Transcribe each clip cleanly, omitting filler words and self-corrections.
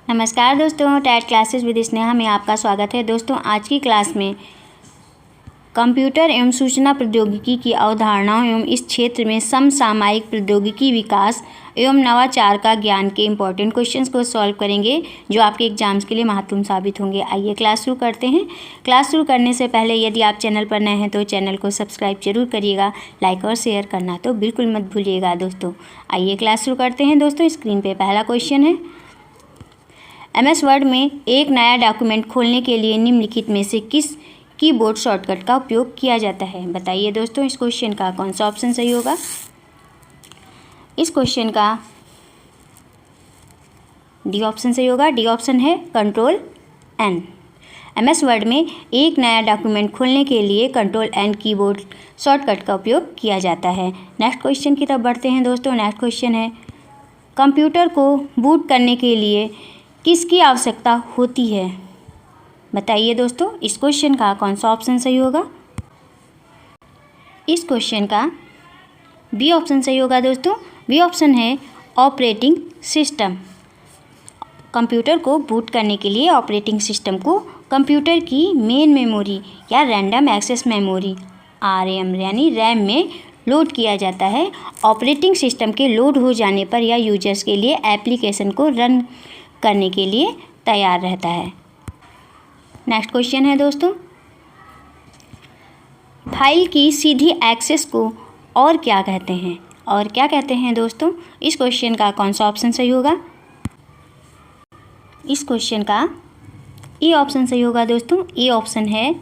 नमस्कार दोस्तों, TET classes with Sneha में आपका स्वागत है। दोस्तों, आज की क्लास में कंप्यूटर एवं सूचना प्रौद्योगिकी की अवधारणाओं एवं इस क्षेत्र में समसामयिक प्रौद्योगिकी विकास एवं नवाचार का ज्ञान के इम्पोर्टेंट क्वेश्चंस को सॉल्व करेंगे, जो आपके एग्जाम्स के लिए महत्वपूर्ण साबित होंगे। आइए क्लास शुरू करते हैं। क्लास शुरू करने से पहले यदि आप चैनल पर नए हैं तो चैनल को सब्सक्राइब जरूर करिएगा, लाइक और शेयर करना तो बिल्कुल मत भूलिएगा। दोस्तों, आइए क्लास शुरू करते हैं। दोस्तों, स्क्रीन पर पहला क्वेश्चन है, MS वर्ड में एक नया डॉक्यूमेंट खोलने के लिए निम्नलिखित में से किस कीबोर्ड शॉर्टकट का उपयोग किया जाता है? बताइए दोस्तों, इस क्वेश्चन का कौन सा ऑप्शन सही होगा? इस क्वेश्चन का डी ऑप्शन सही होगा। डी ऑप्शन है Ctrl+N। MS वर्ड में एक नया डॉक्यूमेंट खोलने के लिए Ctrl+N कीबोर्ड शॉर्टकट का उपयोग किया जाता है। नेक्स्ट क्वेश्चन की तरफ बढ़ते हैं। दोस्तों, नेक्स्ट क्वेश्चन है, कंप्यूटर को बूट करने के लिए किसकी आवश्यकता होती है? बताइए दोस्तों, इस क्वेश्चन का कौन सा ऑप्शन सही होगा? इस क्वेश्चन का बी ऑप्शन सही होगा। दोस्तों, बी ऑप्शन है ऑपरेटिंग सिस्टम। कंप्यूटर को बूट करने के लिए ऑपरेटिंग सिस्टम को कंप्यूटर की मेन मेमोरी या रैंडम एक्सेस मेमोरी RAM यानी रैम में लोड किया जाता है। ऑपरेटिंग सिस्टम के लोड हो जाने पर यह यूजर्स के लिए एप्लीकेशन को रन करने के लिए तैयार रहता है। नेक्स्ट क्वेश्चन है दोस्तों, फाइल की सीधी एक्सेस को और क्या कहते हैं? और क्या कहते हैं दोस्तों? इस क्वेश्चन का कौन सा ऑप्शन सही होगा? इस क्वेश्चन का ई ऑप्शन सही होगा। दोस्तों, ई ऑप्शन है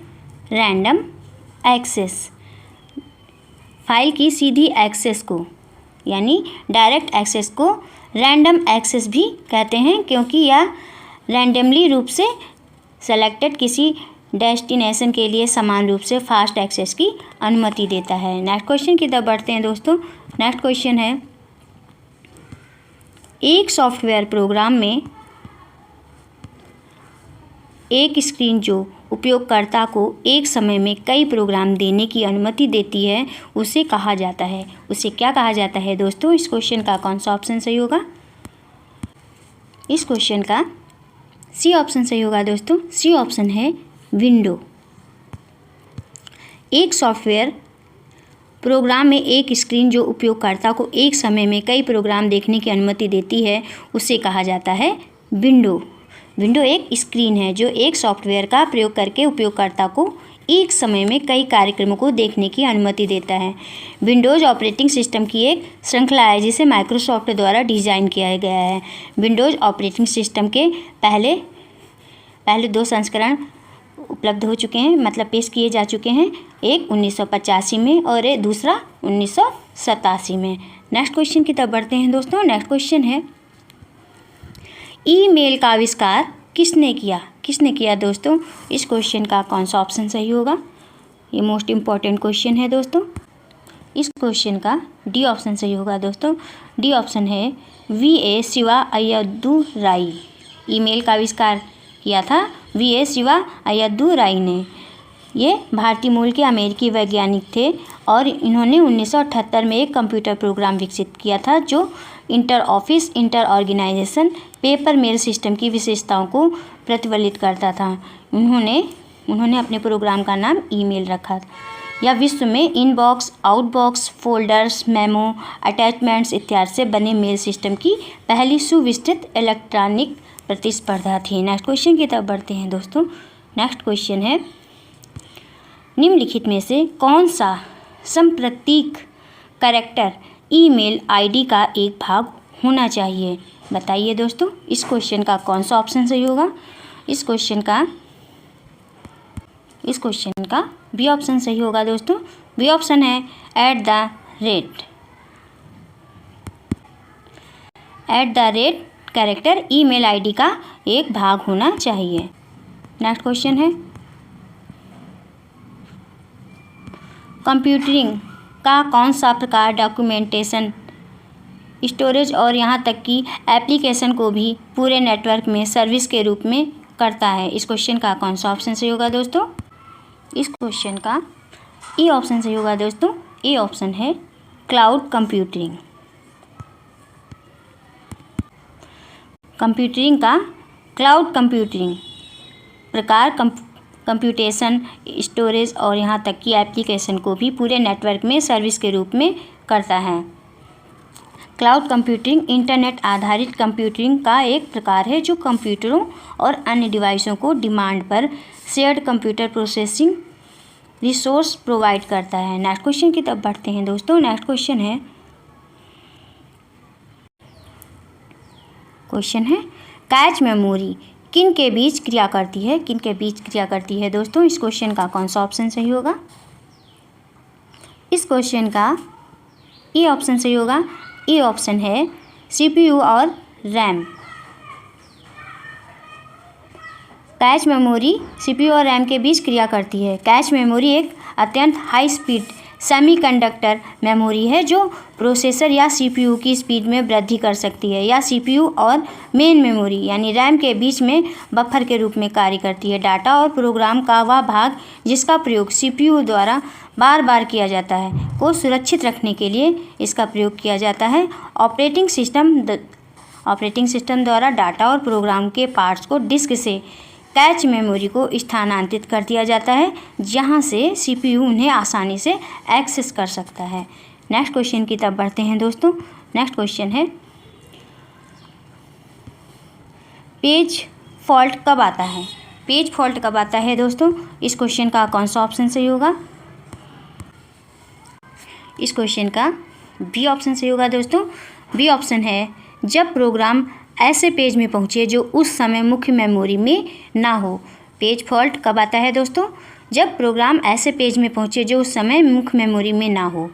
रैंडम एक्सेस। फाइल की सीधी एक्सेस को यानी डायरेक्ट एक्सेस को रैंडम एक्सेस भी कहते हैं, क्योंकि यह रैंडमली रूप से सेलेक्टेड किसी डेस्टिनेशन के लिए समान रूप से फास्ट एक्सेस की अनुमति देता है। नेक्स्ट क्वेश्चन की तरफ बढ़ते हैं। दोस्तों, नेक्स्ट क्वेश्चन है, एक सॉफ्टवेयर प्रोग्राम में एक स्क्रीन जो उपयोगकर्ता को एक समय में कई प्रोग्राम देने की अनुमति देती है, उसे कहा जाता है। उसे क्या कहा जाता है दोस्तों? इस क्वेश्चन का कौन सा ऑप्शन सही होगा? इस क्वेश्चन का सी ऑप्शन सही होगा। दोस्तों, सी ऑप्शन है विंडो। एक सॉफ्टवेयर प्रोग्राम में एक स्क्रीन जो उपयोगकर्ता को एक समय में कई प्रोग्राम देखने की अनुमति देती है, उसे कहा जाता है विंडो। विंडो एक स्क्रीन है जो एक सॉफ्टवेयर का प्रयोग करके उपयोगकर्ता को एक समय में कई कार्यक्रमों को देखने की अनुमति देता है। विंडोज़ ऑपरेटिंग सिस्टम की एक श्रृंखला है जिसे माइक्रोसॉफ्ट द्वारा डिज़ाइन किया गया है। विंडोज़ ऑपरेटिंग सिस्टम के पहले 2 संस्करण उपलब्ध हो चुके हैं, मतलब पेश किए जा चुके हैं। एक 1985 में और दूसरा 1987 में। नेक्स्ट क्वेश्चन की तरफ बढ़ते हैं। दोस्तों, नेक्स्ट क्वेश्चन है, ईमेल का आविष्कार किसने किया? किसने किया दोस्तों? इस क्वेश्चन का कौन सा ऑप्शन सही होगा? ये मोस्ट इम्पॉर्टेंट क्वेश्चन है दोस्तों। इस क्वेश्चन का डी ऑप्शन सही होगा। दोस्तों, डी ऑप्शन है VA शिवा अय्यदुराई। ईमेल का आविष्कार किया था VA शिवा अय्यदुराई ने। ये भारतीय मूल के अमेरिकी वैज्ञानिक थे और इन्होंने 1978 में एक कंप्यूटर प्रोग्राम विकसित किया था जो inter office inter organisation paper mail system की विशेषताओं को प्रतिफलित करता था। उन्होंने अपने प्रोग्राम का नाम ईमेल रखा। यह विश्व में inbox, outbox, folders, memo, attachments इत्यादि से बने मेल सिस्टम की पहली सुविस्तृत इलेक्ट्रॉनिक प्रतिस्पर्धा थी। नेक्स्ट क्वेश्चन की तरफ बढ़ते हैं। दोस्तों, नेक्स्ट क्वेश्चन है, निम्नलिखित में से कौन सा संप्रतीक कैरेक्टर ईमेल आईडी का एक भाग होना चाहिए? बताइए दोस्तों, इस क्वेश्चन का कौन सा ऑप्शन सही होगा? इस क्वेश्चन का बी ऑप्शन सही होगा। दोस्तों, बी ऑप्शन है @ कैरेक्टर ईमेल आईडी का एक भाग होना चाहिए। नेक्स्ट क्वेश्चन है, कंप्यूटिंग का कौन सा प्रकार डॉक्यूमेंटेशन, स्टोरेज और यहाँ तक कि एप्लीकेशन को भी पूरे नेटवर्क में सर्विस के रूप में करता है? इस क्वेश्चन का कौन सा ऑप्शन सही होगा दोस्तों? इस क्वेश्चन का ई ऑप्शन सही होगा। दोस्तों, ए ऑप्शन है क्लाउड कंप्यूटिंग। कंप्यूटिंग का क्लाउड कंप्यूटिंग प्रकार कंप्यूटेशन, स्टोरेज और यहाँ तक कि एप्लीकेशन को भी पूरे नेटवर्क में सर्विस के रूप में करता है। क्लाउड कंप्यूटिंग इंटरनेट आधारित कंप्यूटिंग का एक प्रकार है जो कंप्यूटरों और अन्य डिवाइसों को डिमांड पर shared computer processing resource provide करता है। नेक्स्ट क्वेश्चन की तरफ बढ़ते हैं दोस्तों। नेक्स्ट क्वेश्चन है कैच मेमोरी किन के बीच क्रिया करती है? किन के बीच क्रिया करती है दोस्तों? इस क्वेश्चन का कौन सा ऑप्शन सही होगा? इस क्वेश्चन का ए ऑप्शन सही होगा। ए ऑप्शन है सीपीयू और रैम। कैच मेमोरी सीपीयू और रैम के बीच क्रिया करती है। कैच मेमोरी एक अत्यंत हाई स्पीड सेमीकंडक्टर मेमोरी है जो प्रोसेसर या सीपीयू की स्पीड में वृद्धि कर सकती है या सीपीयू और मेन मेमोरी यानी रैम के बीच में बफर के रूप में कार्य करती है। डाटा और प्रोग्राम का वह भाग जिसका प्रयोग सीपीयू द्वारा बार बार किया जाता है को सुरक्षित रखने के लिए इसका प्रयोग किया जाता है। ऑपरेटिंग सिस्टम द्वारा डाटा और प्रोग्राम के पार्ट्स को डिस्क से कैच मेमोरी को स्थानांतरित कर दिया जाता है जहां से सीपीयू उन्हें आसानी से एक्सेस कर सकता है। नेक्स्ट क्वेश्चन की तरफ बढ़ते हैं दोस्तों। नेक्स्ट क्वेश्चन है पेज फॉल्ट कब आता है? पेज फॉल्ट कब आता है दोस्तों? इस क्वेश्चन का कौन सा ऑप्शन सही होगा? इस क्वेश्चन का बी ऑप्शन सही होगा दोस्तों। बी ऑप्शन है जब प्रोग्राम ऐसे पेज में पहुँचे जो उस समय मुख्य मेमोरी में ना हो। पेज फॉल्ट कब आता है दोस्तों? जब प्रोग्राम ऐसे पेज में पहुँचे जो उस समय मुख्य मेमोरी में ना हो।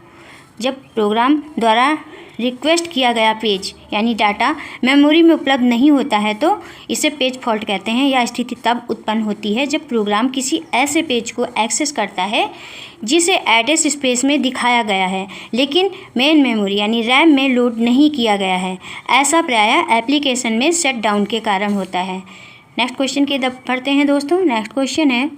जब प्रोग्राम द्वारा रिक्वेस्ट किया गया पेज यानी डाटा मेमोरी में उपलब्ध नहीं होता है तो इसे पेज फॉल्ट कहते हैं। यह स्थिति तब उत्पन्न होती है जब प्रोग्राम किसी ऐसे पेज को एक्सेस करता है जिसे एड्रेस स्पेस में दिखाया गया है लेकिन मेन मेमोरी यानी रैम में लोड नहीं किया गया है। ऐसा प्रायः एप्लीकेशन में शट डाउन के कारण होता है। नेक्स्ट क्वेश्चन की तरफ बढ़ते हैं दोस्तों। नेक्स्ट क्वेश्चन है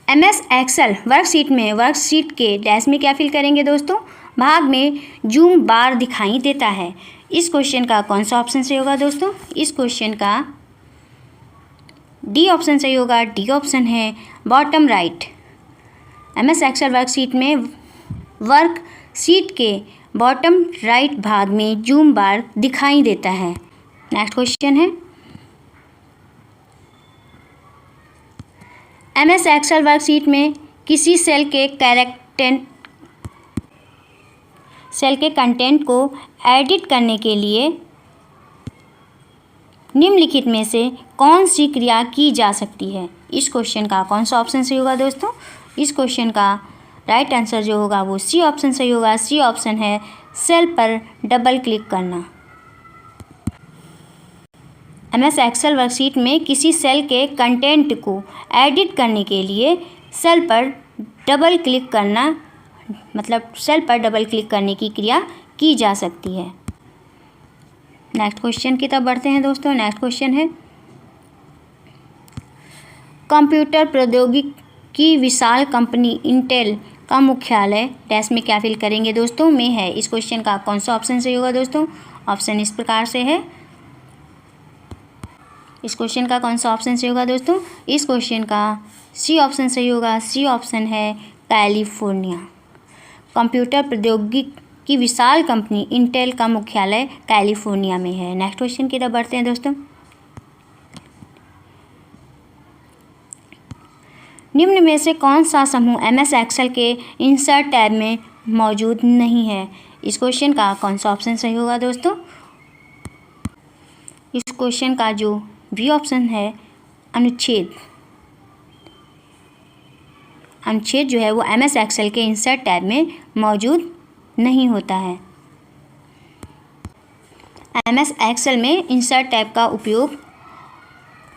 MS एक्सेल वर्कशीट के डैश में क्या फिल करेंगे दोस्तों? भाग में जूम बार दिखाई देता है। इस क्वेश्चन का कौन सा ऑप्शन सही होगा दोस्तों? इस क्वेश्चन का डी ऑप्शन सही होगा। डी ऑप्शन है bottom right. MS Excel worksheet में वर्कशीट के बॉटम राइट भाग में जूम बार दिखाई देता है। नेक्स्ट क्वेश्चन है MS एक्सेल वर्कशीट में किसी सेल के कंटेंट को एडिट करने के लिए निम्नलिखित में से कौन सी क्रिया की जा सकती है? इस क्वेश्चन का कौन सा ऑप्शन सही होगा दोस्तों? इस क्वेश्चन का राइट आंसर जो होगा वो सी ऑप्शन सही होगा। सी ऑप्शन है सेल पर डबल क्लिक करना। MS एक्सेल वर्कशीट में किसी सेल के कंटेंट को एडिट करने के लिए सेल पर डबल क्लिक करना मतलब सेल पर डबल क्लिक करने की क्रिया की जा सकती है। नेक्स्ट क्वेश्चन की तरफ बढ़ते हैं दोस्तों। नेक्स्ट क्वेश्चन है कंप्यूटर प्रौद्योगिकी की विशाल कंपनी इंटेल का मुख्यालय डैश में क्या फिल करेंगे दोस्तों? में है। इस क्वेश्चन का कौन सा ऑप्शन सही होगा दोस्तों? ऑप्शन इस प्रकार से है। इस क्वेश्चन का कौन सा ऑप्शन सही होगा दोस्तों? इस क्वेश्चन का सी ऑप्शन सही होगा। सी ऑप्शन है कैलिफोर्निया। कंप्यूटर प्रौद्योगिकी की विशाल कंपनी इंटेल का मुख्यालय कैलिफोर्निया में है। नेक्स्ट क्वेश्चन की तरफ बढ़ते हैं दोस्तों। निम्न में से कौन सा समूह MS एक्सेल के इंसर्ट टैब में मौजूद नहीं है? इस क्वेश्चन का कौन सा ऑप्शन सही होगा दोस्तों? इस क्वेश्चन का जो बी ऑप्शन है अनुच्छेद जो है वो MS एक्सेल के इंसर्ट टैब में मौजूद नहीं होता है। MS एक्सेल में इंसर्ट टैब का उपयोग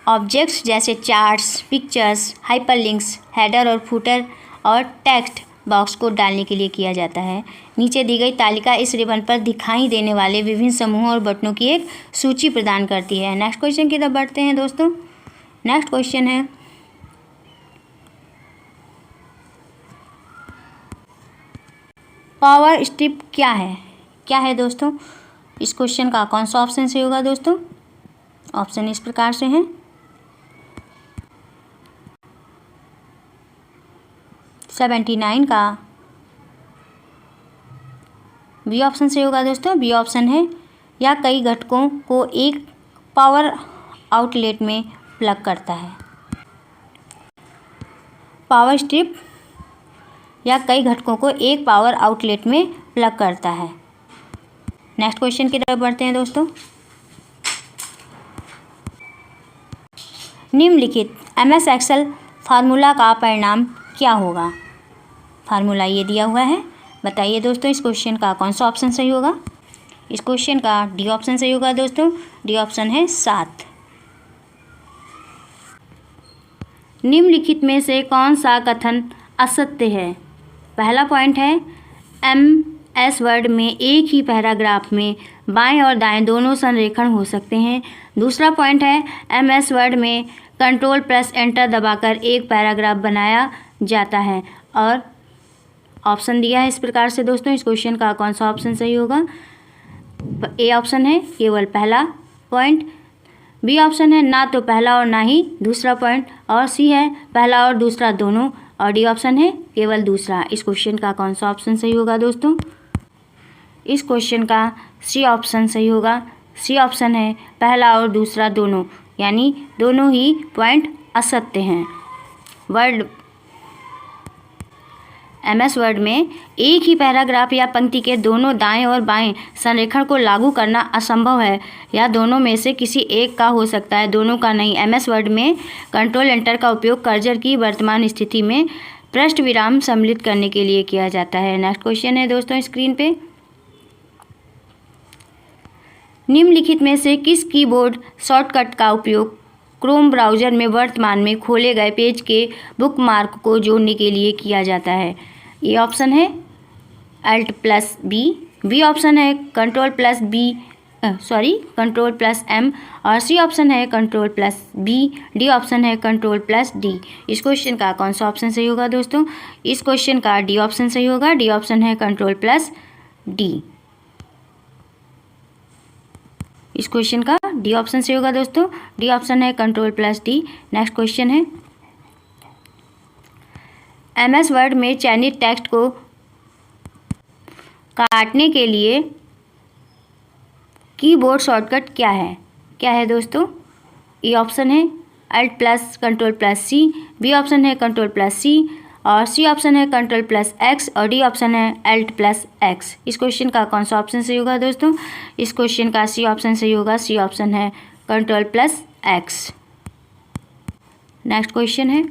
ऑब्जेक्ट्स जैसे चार्ट्स, पिक्चर्स, हाइपरलिंक्स, हेडर और फुटर और टेक्स्ट बॉक्स को डालने के लिए किया जाता है। नीचे दी गई तालिका इस रिबन पर दिखाई देने वाले विभिन्न समूहों और बटनों की एक सूची प्रदान करती है। नेक्स्ट क्वेश्चन की तरफ बढ़ते हैं दोस्तों। नेक्स्ट क्वेश्चन है पावर स्ट्रिप क्या है? क्या है दोस्तों? इस क्वेश्चन का कौन सा ऑप्शन सही होगा दोस्तों? ऑप्शन इस प्रकार से हैं। 79 का बी ऑप्शन सही होगा दोस्तों। बी ऑप्शन है या कई घटकों को एक पावर आउटलेट में प्लग करता है। पावर स्ट्रिप या कई घटकों को एक पावर आउटलेट में प्लग करता है। नेक्स्ट क्वेश्चन की तरफ बढ़ते हैं दोस्तों। निम्नलिखित MS एक्सेल फार्मूला का परिणाम क्या होगा? फार्मूला ये दिया हुआ है, बताइए दोस्तों इस क्वेश्चन का कौन सा ऑप्शन सही होगा? इस क्वेश्चन का डी ऑप्शन सही होगा दोस्तों। डी ऑप्शन है 7। निम्नलिखित में से कौन सा कथन असत्य है? पहला पॉइंट है MS वर्ड में एक ही पैराग्राफ में बाएं और दाएं दोनों संरेखण हो सकते हैं। दूसरा पॉइंट है MS वर्ड में Ctrl+Enter दबाकर एक पैराग्राफ बनाया जाता है। और ऑप्शन दिया है इस प्रकार से दोस्तों, इस क्वेश्चन का कौन सा ऑप्शन सही होगा? ए ऑप्शन है केवल पहला पॉइंट, बी ऑप्शन है ना तो पहला और ना ही दूसरा पॉइंट, और सी है पहला और दूसरा दोनों, और डी ऑप्शन है केवल दूसरा। इस क्वेश्चन का कौन सा ऑप्शन सही होगा दोस्तों? इस क्वेश्चन का सी ऑप्शन सही होगा। सी ऑप्शन है पहला और दूसरा दोनों, यानी दोनों ही पॉइंट असत्य हैं। वर्ड MS वर्ड में एक ही पैराग्राफ या पंक्ति के दोनों दाएं और बाएं संरेखण को लागू करना असंभव है, या दोनों में से किसी एक का हो सकता है, दोनों का नहीं। MS वर्ड में Ctrl+Enter का उपयोग कर्सर की वर्तमान स्थिति में पृष्ठ विराम सम्मिलित करने के लिए किया जाता है। नेक्स्ट क्वेश्चन है दोस्तों स्क्रीन पे। निम्नलिखित में से किस कीबोर्ड शॉर्टकट का उपयोग क्रोम ब्राउज़र में वर्तमान में खोले गए पेज के बुकमार्क को जोड़ने के लिए किया जाता है? ए ऑप्शन है Alt+B, बी ऑप्शन है Ctrl+M, और सी ऑप्शन है Ctrl+B, डी ऑप्शन है Ctrl+D। इस क्वेश्चन का कौन सा ऑप्शन सही होगा दोस्तों? इस क्वेश्चन का डी ऑप्शन सही होगा। डी ऑप्शन है Ctrl+D। इस क्वेश्चन का डी ऑप्शन सही होगा दोस्तों। डी ऑप्शन है Ctrl+D। नेक्स्ट क्वेश्चन है MS वर्ड में चयनित टेक्स्ट को काटने के लिए कीबोर्ड शॉर्टकट क्या है? क्या है दोस्तों? ए ऑप्शन है Alt+Ctrl+C, बी ऑप्शन है Ctrl+C, और सी ऑप्शन है Ctrl+X, और डी ऑप्शन है Alt+X। इस क्वेश्चन का कौन सा ऑप्शन सही होगा दोस्तों? इस क्वेश्चन का सी ऑप्शन सही होगा। सी ऑप्शन है Ctrl+X। नेक्स्ट क्वेश्चन है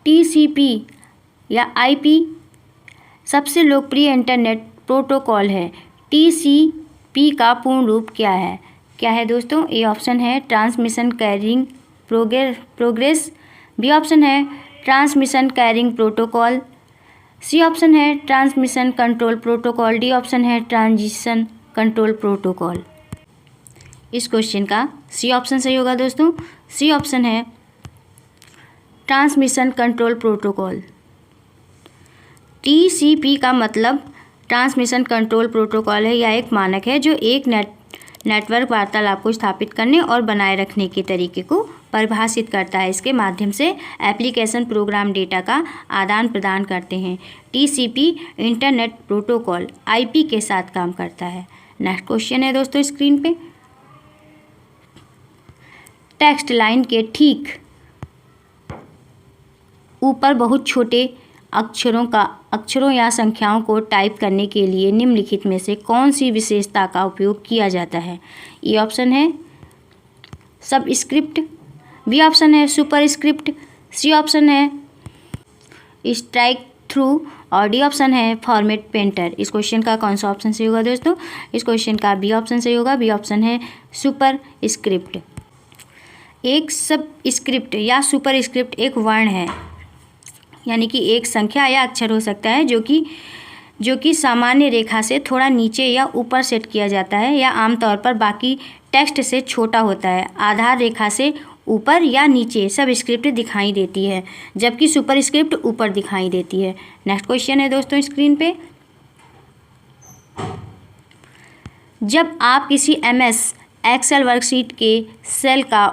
TCP या IP सबसे लोकप्रिय इंटरनेट प्रोटोकॉल है। TCP का पूर्ण रूप क्या है? क्या है दोस्तों? ए ऑप्शन है transmission carrying progress, B option है transmission carrying protocol, C option है transmission control protocol, D option है ट्रांजिशन कंट्रोल प्रोटोकॉल। इस क्वेश्चन का सी ऑप्शन सही होगा दोस्तों। सी ऑप्शन है ट्रांसमिशन कंट्रोल प्रोटोकॉल। TCP का मतलब ट्रांसमिशन कंट्रोल प्रोटोकॉल है, या एक मानक है जो एक नेटवर्क वार्तालाप को स्थापित करने और बनाए रखने के तरीके को परिभाषित करता है। इसके माध्यम से एप्लीकेशन प्रोग्राम डेटा का आदान प्रदान करते हैं। TCP इंटरनेट प्रोटोकॉल IP के साथ काम करता है। नेक्स्ट क्वेश्चन है दोस्तों स्क्रीन पे। टेक्स्ट लाइन के ठीक ऊपर बहुत छोटे अक्षरों या संख्याओं को टाइप करने के लिए निम्नलिखित में से कौन सी विशेषता का उपयोग किया जाता है? ए ऑप्शन है सबस्क्रिप्ट, बी ऑप्शन है सुपरस्क्रिप्ट, सी ऑप्शन है स्ट्राइक थ्रू, और डी ऑप्शन है फॉर्मेट पेंटर। इस क्वेश्चन का कौन सा ऑप्शन सही होगा दोस्तों? इस क्वेश्चन का बी ऑप्शन सही होगा। बी ऑप्शन है सुपरस्क्रिप्ट। एक सबस्क्रिप्ट या सुपरस्क्रिप्ट एक वर्ण है, यानी कि एक संख्या या अक्षर हो सकता है जो कि सामान्य रेखा से थोड़ा नीचे या ऊपर सेट किया जाता है, या आमतौर पर बाकी टेक्स्ट से छोटा होता है। आधार रेखा से ऊपर या नीचे सबस्क्रिप्ट दिखाई देती है, जबकि सुपरस्क्रिप्ट ऊपर दिखाई देती है। नेक्स्ट क्वेश्चन है दोस्तों स्क्रीन पे। जब आप किसी MS एक्सेल वर्कशीट के सेल का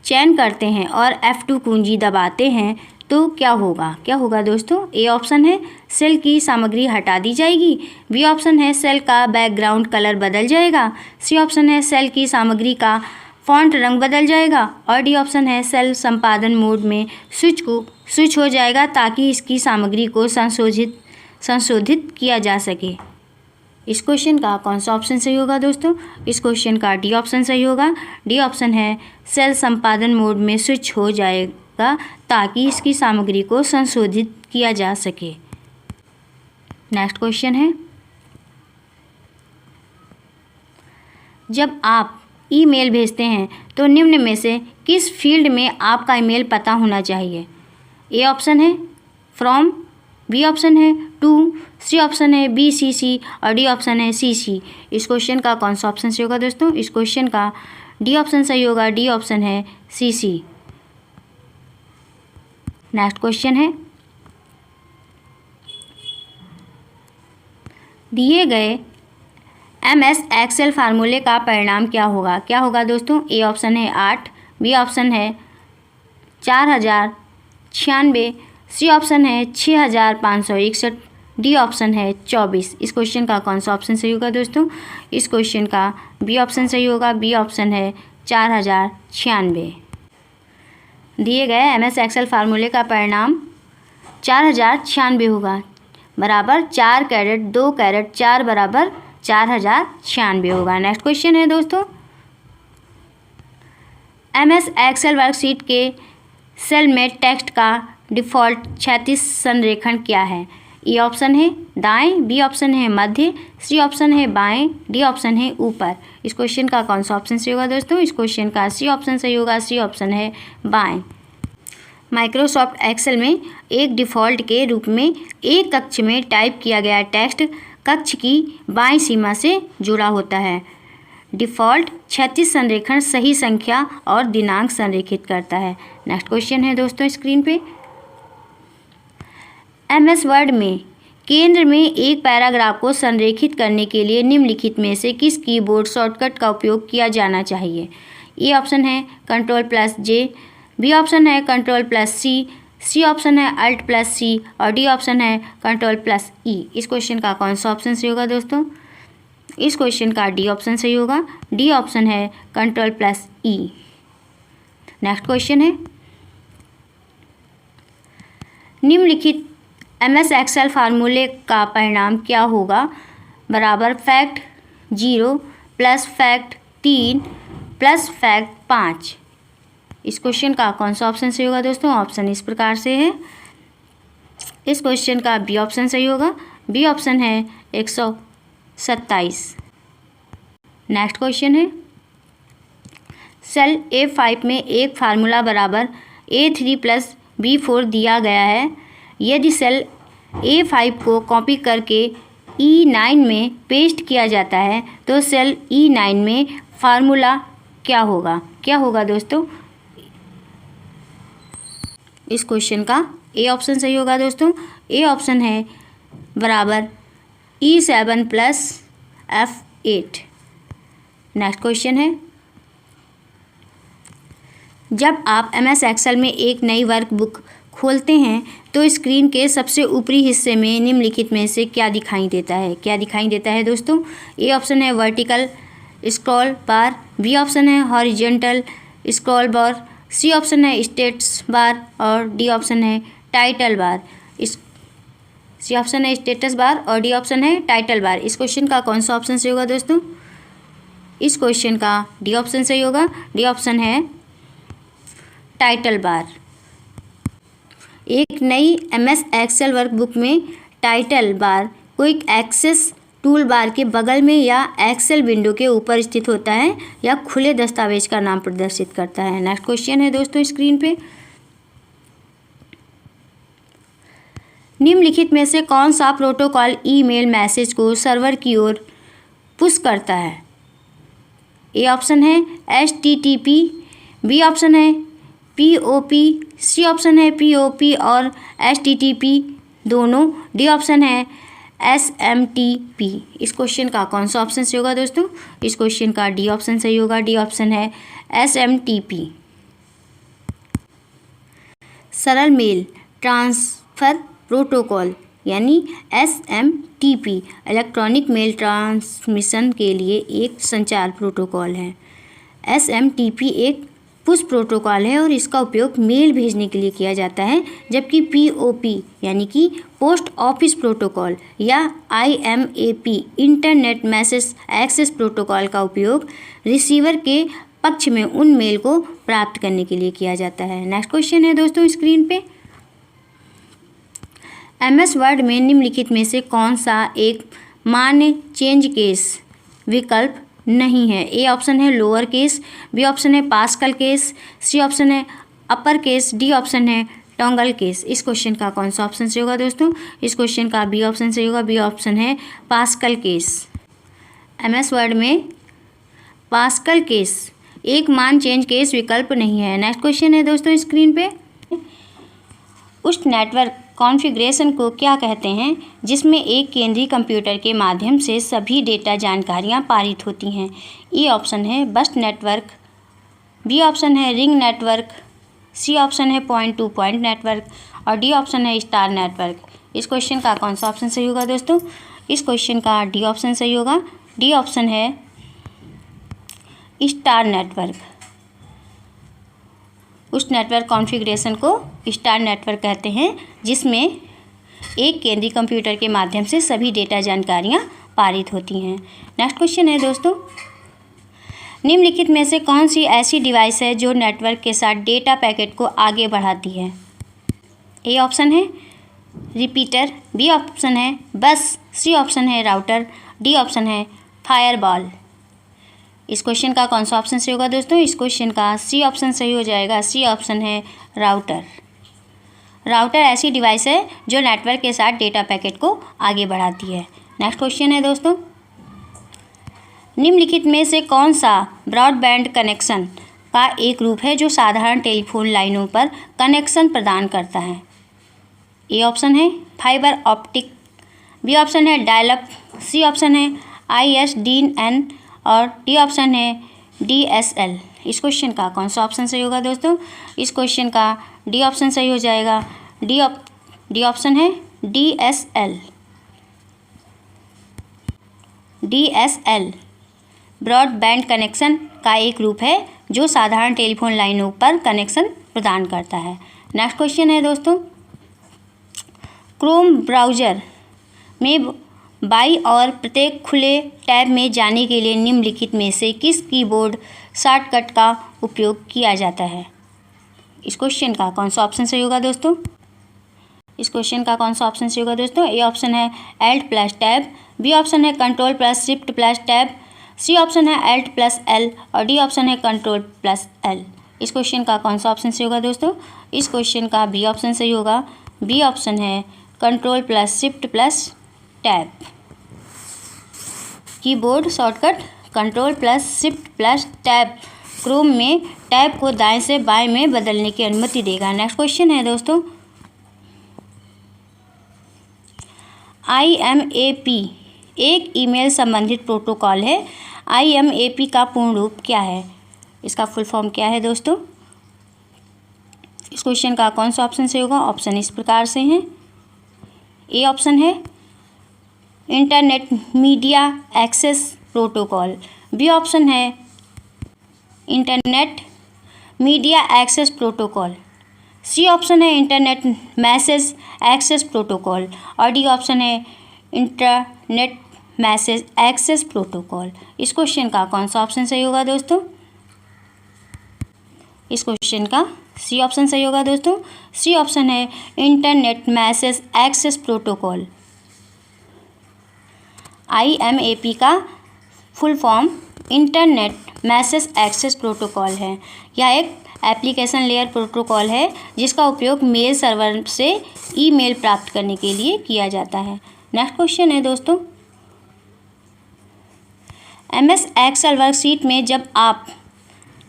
चयन करते हैं और F2 कुंजी दबाते हैं तो क्या होगा दोस्तों? ए ऑप्शन है सेल की सामग्री हटा दी जाएगी, बी ऑप्शन है सेल का बैकग्राउंड कलर बदल जाएगा, सी ऑप्शन है सेल की सामग्री का फॉन्ट रंग बदल जाएगा और डी ऑप्शन है सेल संपादन मोड में स्विच हो जाएगा ताकि इसकी सामग्री को संशोधित किया जा सके। इस क्वेश्चन का कौन सा ऑप्शन सही होगा दोस्तों? इस क्वेश्चन का डी ऑप्शन सही होगा। डी ऑप्शन है सेल संपादन मोड में स्विच हो जाएगा ताकि इसकी सामग्री को संशोधित किया जा सके। नेक्स्ट क्वेश्चन है, जब आप ईमेल भेजते हैं तो निम्न में से किस फील्ड में आपका ईमेल पता होना चाहिए? ए ऑप्शन है फ्रॉम, बी ऑप्शन है टू, सी ऑप्शन है BCC और डी ऑप्शन है CC। इस क्वेश्चन का कौन सा ऑप्शन सही होगा दोस्तों? इस क्वेश्चन का डी ऑप्शन सही होगा। डी ऑप्शन है CC। नेक्स्ट क्वेश्चन है, दिए गए MS एक्सेल फार्मूले का परिणाम क्या होगा दोस्तों? ए ऑप्शन है 8, बी ऑप्शन है 4096, सी ऑप्शन है 6561, डी ऑप्शन है 24। इस क्वेश्चन का कौन सा ऑप्शन सही होगा दोस्तों? इस क्वेश्चन का बी ऑप्शन सही होगा। बी ऑप्शन है 4096। दिए गए MS एक्सेल फार्मूले का परिणाम 4096 होगा, बराबर 4 कैरेट 2 कैरेट 4 बराबर 4096 होगा। नेक्स्ट क्वेश्चन है दोस्तों, MS एक्सेल वर्कशीट के सेल में टेक्स्ट का डिफ़ॉल्ट क्षैतिज संरेखण क्या है? ए ऑप्शन है दाएं, बी ऑप्शन है मध्य, सी ऑप्शन है बाएं, डी ऑप्शन है ऊपर। इस क्वेश्चन का कौन सा ऑप्शन सही होगा दोस्तों? इस क्वेश्चन का सी ऑप्शन सही होगा। सी ऑप्शन है बाएं। माइक्रोसॉफ्ट एक्सेल में एक डिफ़ॉल्ट के रूप में एक कक्ष में टाइप किया गया टेक्स्ट कक्ष की बाईं सीमा से जुड़ा होता है। डिफ़ॉल्ट क्षैतिज संरेखण सही संख्या और दिनांक संरेखित करता है। नेक्स्ट क्वेश्चन है दोस्तों स्क्रीन पे, MS वर्ड में केंद्र में एक पैराग्राफ को संरेखित करने के लिए निम्नलिखित में से किस कीबोर्ड शॉर्टकट का उपयोग किया जाना चाहिए? ए ऑप्शन है Ctrl+J, बी ऑप्शन है Ctrl+C, सी ऑप्शन है Alt+C और डी ऑप्शन है Ctrl+E। इस क्वेश्चन का कौन सा ऑप्शन सही होगा दोस्तों? इस क्वेश्चन का डी ऑप्शन सही होगा। डी ऑप्शन है Ctrl+E। नेक्स्ट क्वेश्चन है, निम्नलिखित MS एक्सेल फार्मूले का परिणाम क्या होगा? बराबर fact 0 plus fact 3 plus fact 5। इस क्वेश्चन का कौन सा ऑप्शन सही होगा दोस्तों? ऑप्शन इस प्रकार से है। इस क्वेश्चन का बी ऑप्शन सही होगा। बी ऑप्शन है 127। नेक्स्ट क्वेश्चन है, सेल A5 में एक फार्मूला बराबर A3 प्लस B4 दिया गया है। यदि सेल A5 को कॉपी करके E9 में पेस्ट किया जाता है तो सेल E9 में फार्मूला क्या होगा दोस्तों? इस क्वेश्चन का ए ऑप्शन सही होगा दोस्तों। ए ऑप्शन है बराबर E7 plus F8। Next question है, जब आप MS एक्सेल में एक नई वर्कबुक खोलते हैं तो स्क्रीन के सबसे ऊपरी हिस्से में निम्नलिखित में से क्या दिखाई देता है दोस्तों? ए ऑप्शन है vertical scroll bar, B option है horizontal scroll bar, C option है स्टेटस बार और डी ऑप्शन है टाइटल बार। सी ऑप्शन है स्टेटस बार और डी ऑप्शन है टाइटल बार। इस क्वेश्चन का कौन सा ऑप्शन सही होगा दोस्तों? इस क्वेश्चन का डी ऑप्शन सही होगा। डी ऑप्शन है टाइटल बार। एक नई MS एक्सेल वर्कबुक में title bar quick access tool bar के बगल में या एक्सेल विंडो के ऊपर स्थित होता है या खुले दस्तावेज का नाम प्रदर्शित करता है। नेक्स्ट क्वेश्चन है दोस्तों स्क्रीन पे, निम्नलिखित में से कौन सा प्रोटोकॉल ईमेल मैसेज को सर्वर की ओर पुश करता है? ए ऑप्शन है HTTP, बी ऑप्शन है POP, सी ऑप्शन है POP और HTTP दोनों, डी ऑप्शन है SMTP। इस क्वेश्चन का कौन सा ऑप्शन सही होगा दोस्तों? इस क्वेश्चन का डी ऑप्शन सही होगा। डी ऑप्शन है SMTP। सरल मेल ट्रांसफ़र प्रोटोकॉल यानी SMTP इलेक्ट्रॉनिक मेल ट्रांसमिशन के लिए एक संचार प्रोटोकॉल है। SMTP एक पुश प्रोटोकॉल है और इसका उपयोग मेल भेजने के लिए किया जाता है, जबकि POP यानी कि पोस्ट ऑफिस प्रोटोकॉल या IMAP internet message access protocol का उपयोग रिसीवर के पक्ष में उन मेल को प्राप्त करने के लिए किया जाता है। नेक्स्ट क्वेश्चन है दोस्तों स्क्रीन पे, MS वर्ड में निम्नलिखित में से कौन सा एक मान्य चेंज केस विकल्प नहीं है? ए ऑप्शन है लोअर केस, बी ऑप्शन है पास्कल केस, सी ऑप्शन है अपर केस, डी ऑप्शन है टोंगल केस। इस क्वेश्चन का कौन सा ऑप्शन सही होगा दोस्तों? इस क्वेश्चन का बी ऑप्शन सही होगा। बी ऑप्शन है पास्कल केस। MS वर्ड में पास्कल केस एक मान चेंज केस विकल्प नहीं है। नेक्स्ट क्वेश्चन है दोस्तों स्क्रीन पे, उस नेटवर्क कॉन्फ़िगरेशन को क्या कहते हैं जिसमें एक केंद्रीय कंप्यूटर के माध्यम से सभी डेटा जानकारियां पारित होती हैं? ए ऑप्शन है बस्ट नेटवर्क, बी ऑप्शन है रिंग नेटवर्क, सी ऑप्शन है पॉइंट टू पॉइंट नेटवर्क और डी ऑप्शन है स्टार नेटवर्क। इस क्वेश्चन का कौन सा ऑप्शन सही होगा दोस्तों? इस क्वेश्चन का डी ऑप्शन सही होगा। डी ऑप्शन है स्टार नेटवर्क। उस नेटवर्क कॉन्फ़िगरेशन को स्टार नेटवर्क कहते हैं जिसमें एक केंद्रीय कंप्यूटर के माध्यम से सभी डेटा जानकारियां पारित होती हैं। नेक्स्ट क्वेश्चन है दोस्तों, निम्नलिखित में से कौन सी ऐसी डिवाइस है जो नेटवर्क के साथ डेटा पैकेट को आगे बढ़ाती है? ए ऑप्शन है रिपीटर, बी ऑप्शन है बस, सी ऑप्शन है राउटर, डी ऑप्शन है फायरवॉल। इस क्वेश्चन का कौन सा ऑप्शन सही होगा दोस्तों? इस क्वेश्चन का सी ऑप्शन सही हो जाएगा। सी ऑप्शन है राउटर। राउटर ऐसी डिवाइस है जो नेटवर्क के साथ डेटा पैकेट को आगे बढ़ाती है। नेक्स्ट क्वेश्चन है दोस्तों, निम्नलिखित में से कौन सा ब्रॉडबैंड कनेक्शन का एक रूप है जो साधारण टेलीफोन लाइनों पर कनेक्शन प्रदान करता है? ए ऑप्शन है फाइबर ऑप्टिक, बी ऑप्शन है डायल-अप, सी ऑप्शन है ISDN और डी ऑप्शन है DSL। इस क्वेश्चन का कौन सा ऑप्शन सही होगा दोस्तों? इस क्वेश्चन का डी ऑप्शन सही हो जाएगा। डी ऑप्शन है DSL। DSL ब्रॉडबैंड कनेक्शन का एक रूप है जो साधारण टेलीफोन लाइनों पर कनेक्शन प्रदान करता है। नेक्स्ट क्वेश्चन है दोस्तों, क्रोम ब्राउज़र में बाई और प्रत्येक खुले टैब में जाने के लिए निम्नलिखित में से किस कीबोर्ड शॉर्टकट का उपयोग किया जाता है? इस क्वेश्चन का कौन सा ऑप्शन सही होगा दोस्तों? इस क्वेश्चन का कौन सा ऑप्शन सही होगा दोस्तों? ए ऑप्शन है Alt+Tab, बी ऑप्शन है Ctrl+Shift+Tab, सी ऑप्शन है Alt+L और डी ऑप्शन है Ctrl+L। इस क्वेश्चन का कौन सा ऑप्शन सही होगा दोस्तों? इस क्वेश्चन का बी ऑप्शन सही होगा। बी ऑप्शन है Ctrl+Shift+Tab। Keyboard shortcut Ctrl+Shift+Tab Chrome में टैब को दाएं से बाएं में बदलने की अनुमति देगा। नेक्स्ट क्वेश्चन है दोस्तों, IMAP एक ईमेल संबंधित प्रोटोकॉल है। IMAP का पूर्ण रूप क्या है? इसका फुल फॉर्म क्या है दोस्तों? इस क्वेश्चन का कौन सा ऑप्शन सही होगा? ऑप्शन इस प्रकार से हैं। ए ऑप्शन है internet media access protocol, B option है internet media access protocol, C option है इंटरनेट मैसेज एक्सेस प्रोटोकॉल और डी ऑप्शन है इंटरनेट मैसेज एक्सेस प्रोटोकॉल। इस क्वेश्चन का कौन सा ऑप्शन सही होगा दोस्तों? इस क्वेश्चन का सी ऑप्शन सही होगा दोस्तों। सी ऑप्शन है internet message access protocol. IMAP का full form internet message access protocol है। यह एक एप्लीकेशन लेयर प्रोटोकॉल है जिसका उपयोग मेल सर्वर से ईमेल प्राप्त करने के लिए किया जाता है। नेक्स्ट क्वेश्चन है दोस्तों, MS एक्सेल वर्कशीट में जब आप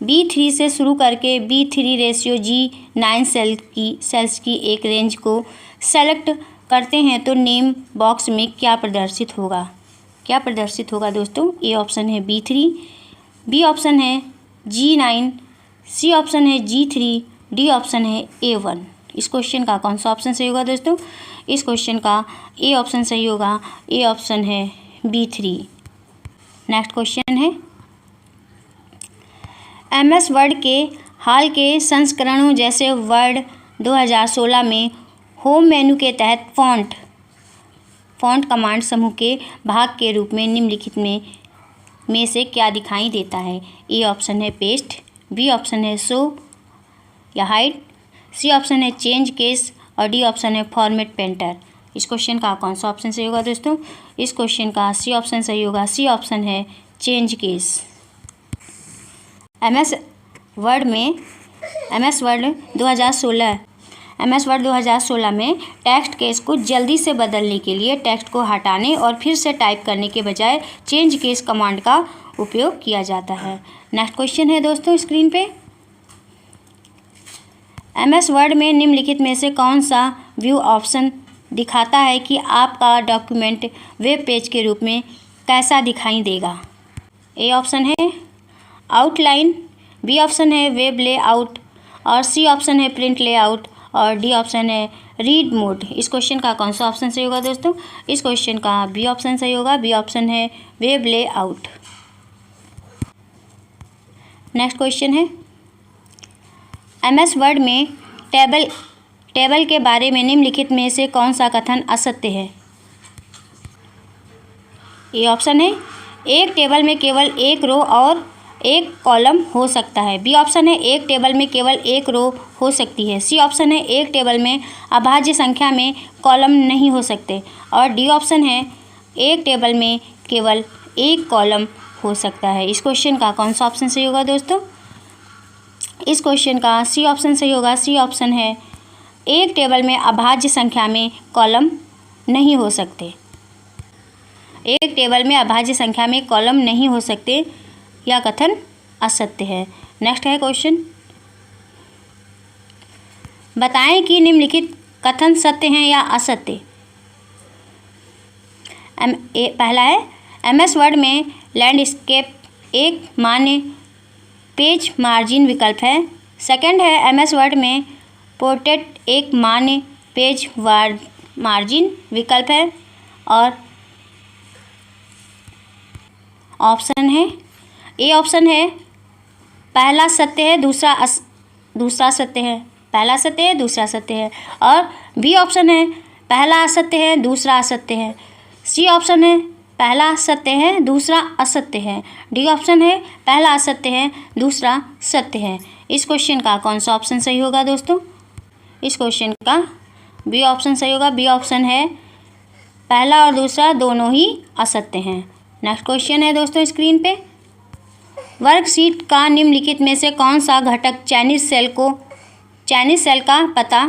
B3 से शुरू करके B3 रेशियो G9 सेल्स की एक रेंज को सेलेक्ट करते हैं तो नेम बॉक्स में क्या प्रदर्शित होगा? क्या प्रदर्शित होगा दोस्तों? ए ऑप्शन है B3, बी ऑप्शन है G9, सी ऑप्शन है G3, डी ऑप्शन है A1। इस क्वेश्चन का कौन सा ऑप्शन सही होगा दोस्तों? इस क्वेश्चन का ए ऑप्शन सही होगा। ए ऑप्शन है B3। नेक्स्ट क्वेश्चन है, MS वर्ड के हाल के संस्करणों जैसे वर्ड 2016 में होम मेनू के तहत फ़ॉन्ट कमांड समूह के भाग के रूप में निम्नलिखित में से क्या दिखाई देता है? ए ऑप्शन है पेस्ट, बी ऑप्शन है शो या हाइड, सी ऑप्शन है चेंज केस और डी ऑप्शन है फॉर्मेट पेंटर। इस क्वेश्चन का कौन सा ऑप्शन सही होगा दोस्तों? इस क्वेश्चन का सी ऑप्शन सही होगा। सी ऑप्शन है चेंज केस। MS वर्ड 2016 में टेक्स्ट केस को जल्दी से बदलने के लिए टेक्स्ट को हटाने और फिर से टाइप करने के बजाय चेंज केस कमांड का उपयोग किया जाता है। नेक्स्ट क्वेश्चन है दोस्तों स्क्रीन पे, MS वर्ड में निम्नलिखित में से कौन सा व्यू ऑप्शन दिखाता है कि आपका डॉक्यूमेंट वेब पेज के रूप में कैसा दिखाई देगा? ए ऑप्शन है आउटलाइन, बी ऑप्शन है वेब लेआउट और सी ऑप्शन है प्रिंट लेआउट और डी ऑप्शन है रीड मोड। इस क्वेश्चन का कौन सा ऑप्शन सही होगा दोस्तों? इस क्वेश्चन का बी ऑप्शन सही होगा। बी ऑप्शन है वेब लेआउट। नेक्स्ट क्वेश्चन है, MS वर्ड में टेबल के बारे में निम्नलिखित में से कौन सा कथन असत्य है? ए ऑप्शन है एक टेबल में केवल एक रो और एक कॉलम हो सकता है। बी ऑप्शन है एक टेबल में केवल एक रो हो सकती है। सी ऑप्शन है एक टेबल में अभाज्य संख्या में कॉलम नहीं हो सकते और डी ऑप्शन है एक टेबल में केवल एक कॉलम हो सकता है। इस क्वेश्चन का कौन सा ऑप्शन सही होगा दोस्तों? इस क्वेश्चन का सी ऑप्शन सही होगा। सी ऑप्शन है एक टेबल में अभाज्य संख्या में कॉलम नहीं हो सकते। एक टेबल में अभाज्य संख्या में कॉलम नहीं हो सकते, यह कथन असत्य है। नेक्स्ट है क्वेश्चन, बताएं कि निम्नलिखित कथन सत्य हैं या असत्य। पहला है MS वर्ड में लैंडस्केप एक मान्य पेज मार्जिन विकल्प है। सेकंड है MS वर्ड में पोर्ट्रेट एक मान्य पेज मार्जिन विकल्प है। और ऑप्शन है ए ऑप्शन है पहला सत्य है दूसरा सत्य है। पहला सत्य है दूसरा सत्य है। और बी ऑप्शन है पहला असत्य है दूसरा असत्य है। सी ऑप्शन है पहला सत्य है दूसरा असत्य है। डी ऑप्शन है पहला असत्य है दूसरा सत्य है। इस क्वेश्चन का कौन सा ऑप्शन सही होगा दोस्तों? इस क्वेश्चन का बी ऑप्शन सही होगा। बी ऑप्शन है पहला और दूसरा दोनों ही असत्य हैं। नेक्स्ट क्वेश्चन है दोस्तों स्क्रीन पे, वर्कशीट का निम्नलिखित में से कौन सा घटक चाइनीज सेल का पता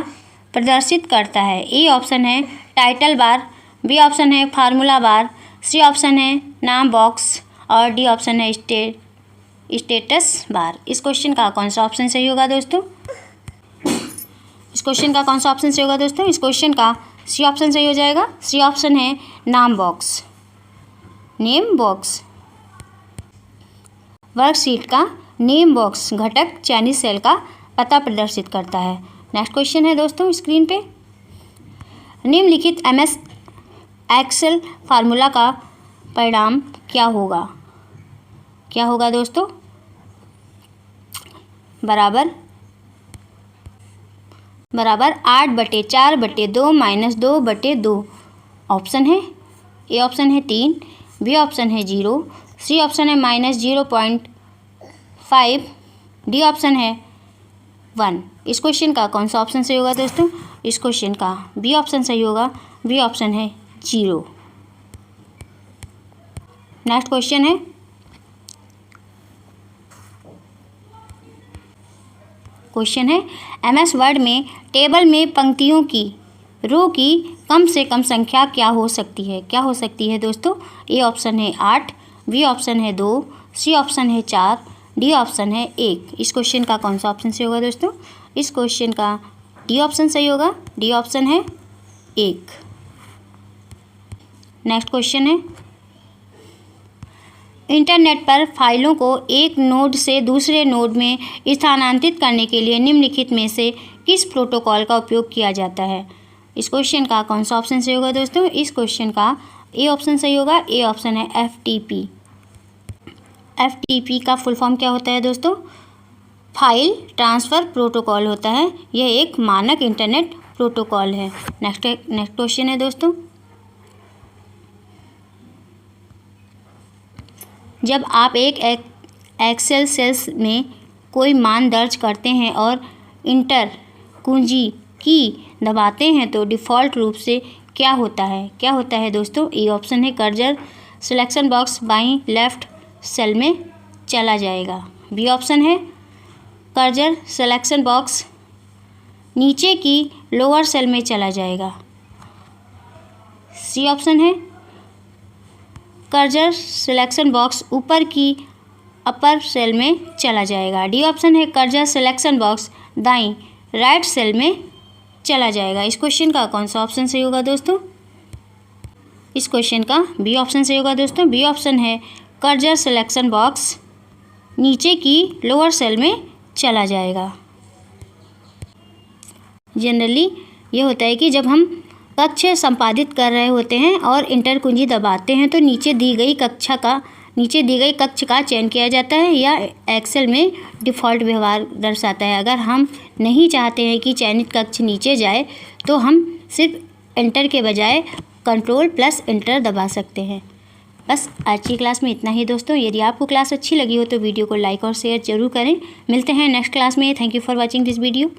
प्रदर्शित करता है? ए ऑप्शन है टाइटल बार, बी ऑप्शन है फार्मूला बार, सी ऑप्शन है नाम बॉक्स और डी ऑप्शन है स्टेटस बार। इस क्वेश्चन का कौन सा ऑप्शन सही होगा दोस्तों? इस क्वेश्चन का कौन सा ऑप्शन सही होगा दोस्तों? इस क्वेश्चन का सी ऑप्शन सही हो जाएगा। सी ऑप्शन है नाम बॉक्स, नेम बॉक्स। वर्कशीट का नेम बॉक्स घटक चाइनीज सेल का पता प्रदर्शित करता है। नेक्स्ट क्वेश्चन है दोस्तों स्क्रीन पे, निम्नलिखित MS एक्सेल फार्मूला का परिणाम क्या होगा? क्या होगा दोस्तों? बराबर 8/4/2 - 2/2। ऑप्शन है ए ऑप्शन है 3, बी ऑप्शन है 0, सी ऑप्शन है -0.5, डी ऑप्शन है 1। इस क्वेश्चन का कौन सा ऑप्शन सही होगा दोस्तों? इस क्वेश्चन का बी ऑप्शन सही होगा। बी ऑप्शन है 0। नेक्स्ट क्वेश्चन है, MS वर्ड में टेबल में पंक्तियों की रो की कम से कम संख्या क्या हो सकती है? क्या हो सकती है दोस्तों? ए ऑप्शन है 8, बी ऑप्शन है 2, सी ऑप्शन है 4, डी ऑप्शन है 1। इस क्वेश्चन का कौन सा ऑप्शन सही होगा दोस्तों? इस क्वेश्चन का डी ऑप्शन सही होगा। डी ऑप्शन है 1। नेक्स्ट क्वेश्चन है, इंटरनेट पर फाइलों को एक नोड से दूसरे नोड में स्थानांतरित करने के लिए निम्नलिखित में से किस प्रोटोकॉल का उपयोग किया जाता है। इस क्वेश्चन का कौन सा ऑप्शन सही होगा दोस्तों। इस क्वेश्चन का ए ऑप्शन सही होगा। ए ऑप्शन है FTP। FTP का फुल फॉर्म क्या होता है दोस्तों, फाइल ट्रांसफ़र प्रोटोकॉल होता है। यह एक मानक इंटरनेट प्रोटोकॉल है। नेक्स्ट क्वेश्चन है दोस्तों, जब आप एक एक्सेल सेल्स में कोई मान दर्ज करते हैं और इंटर कुंजी की दबाते हैं तो डिफ़ॉल्ट रूप से क्या होता है दोस्तों। ए ऑप्शन है कर्सर सिलेक्शन बॉक्स बाईं लेफ्ट सेल में चला जाएगा। बी ऑप्शन है कर्सर सिलेक्शन बॉक्स नीचे की लोअर सेल में चला जाएगा। सी ऑप्शन है कर्सर सिलेक्शन बॉक्स ऊपर की अपर सेल में चला जाएगा। डी ऑप्शन है कर्सर सिलेक्शन बॉक्स दाईं राइट सेल में चला जाएगा। इस क्वेश्चन का कौन सा ऑप्शन सही होगा दोस्तों। इस क्वेश्चन का बी ऑप्शन सही होगा दोस्तों। बी ऑप्शन है कर्सर सिलेक्शन बॉक्स नीचे की लोअर सेल में चला जाएगा। जनरली ये होता है कि जब हम कक्ष संपादित कर रहे होते हैं और इंटर कुंजी दबाते हैं तो नीचे दी गई कक्ष का चयन किया जाता है या एक्सेल में डिफ़ॉल्ट व्यवहार दर्शाता है। अगर हम नहीं चाहते हैं कि चयनित कक्ष नीचे जाए तो हम सिर्फ एंटर के बजाय Ctrl+Enter दबा सकते हैं। बस आज की क्लास में इतना ही दोस्तों। यदि आपको क्लास अच्छी लगी हो तो वीडियो को लाइक और शेयर जरूर करें। मिलते हैं नेक्स्ट क्लास में। Thank you for watching this video.